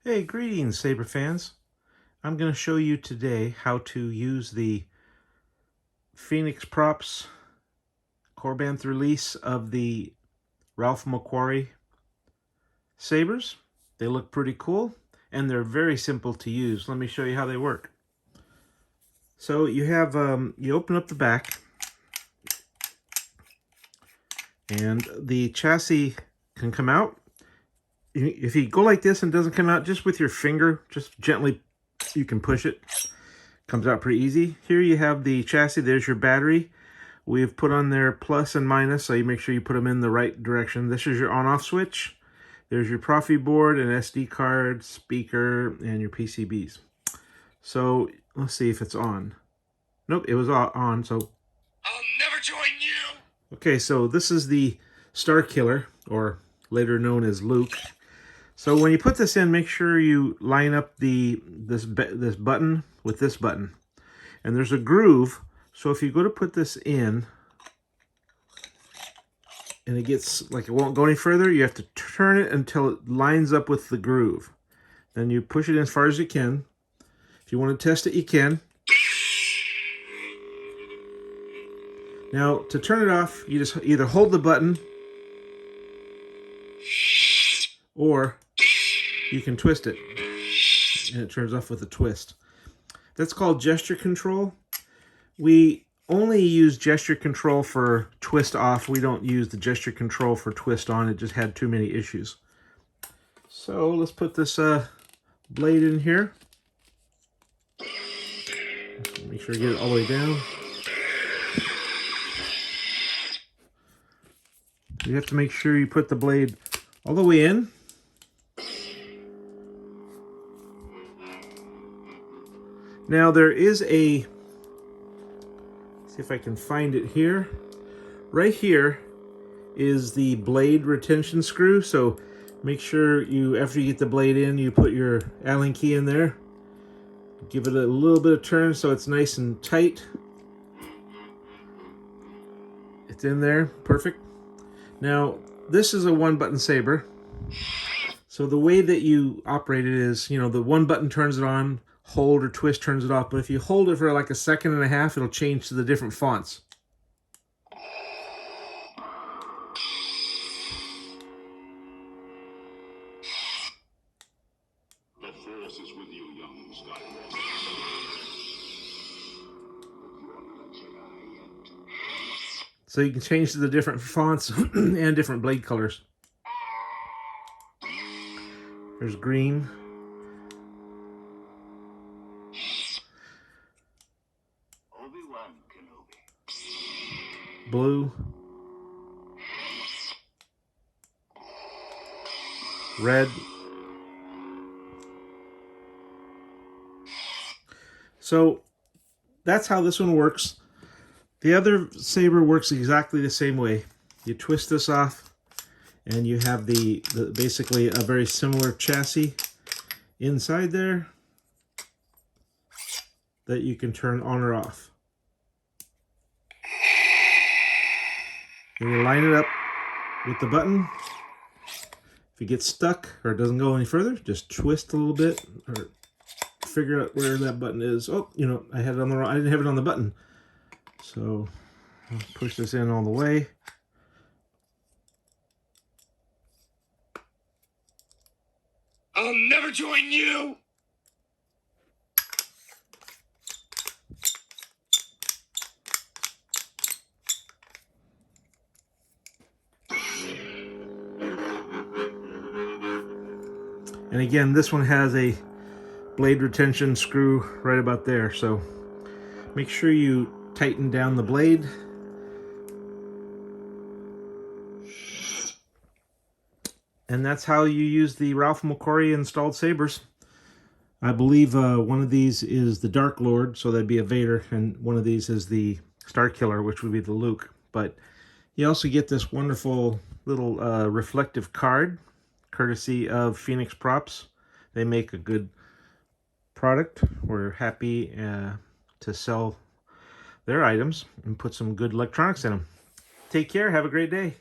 Hey, greetings, Saber fans. I'm going to show you today how to use the Phoenix Props Korbanth release of the R.Mcquarrie Sabers. They look pretty cool, and they're very simple to use. Let me show you how they work. So you have, you open up the back, and the chassis can come out. If you go like this and it doesn't come out, just with your finger, just gently, you can push it. Comes out pretty easy. Here you have the chassis. There's your battery. We've put on there plus and minus, so you make sure you put them in the right direction. This is your on-off switch. There's your Profi board, an SD card, speaker, and your PCBs. So let's see if it's on. Nope, it was on, so. I'll never join you! Okay, so this is the Star Killer, or later known as Luke. So when you put this in, make sure you line up this button with this button. And there's a groove, so if you go to put this in, and it gets, like it won't go any further, you have to turn it until it lines up with the groove. Then you push it in as far as you can. If you want to test it, you can. Now, to turn it off, you just either hold the button, or you can twist it, and it turns off with a twist. That's called gesture control. We only use gesture control for twist off. We don't use the gesture control for twist on. It just had too many issues. So let's put this blade in here. Make sure you get it all the way down. You have to make sure you put the blade all the way in. Now there is a, see if I can find it here. Right here is the blade retention screw. So make sure you, after you get the blade in, you put your Allen key in there. Give it a little bit of turn so it's nice and tight. It's in there, perfect. Now this is a one-button saber. So the way that you operate it is, you know, the one button turns it on, hold or twist turns it off, but if you hold it for like a second and a half, it'll change to the different fonts. The Force is with you, young Skywalker. So you can change to the different fonts and different blade colors. There's green. Blue. Red. So that's how this one works. The other saber works exactly the same way. You twist this off and you have the basically a very similar chassis inside there that you can turn on or off. And you line it up with the button. If it gets stuck or it doesn't go any further, just twist a little bit or figure out where that button is. Oh, you know, I had it on the wrong, I didn't have it on the button. So I'll push this in all the way. I'll never join you! And again, this one has a blade retention screw right about there. So make sure you tighten down the blade. And that's how you use the R.Mcquarrie installed sabers. I believe one of these is the Dark Lord, so that'd be a Vader, and one of these is the Star Killer, which would be the Luke. But you also get this wonderful little reflective card, courtesy of Phoenix Props. They make a good product. We're happy to sell their items and put some good electronics in them. Take care. Have a great day.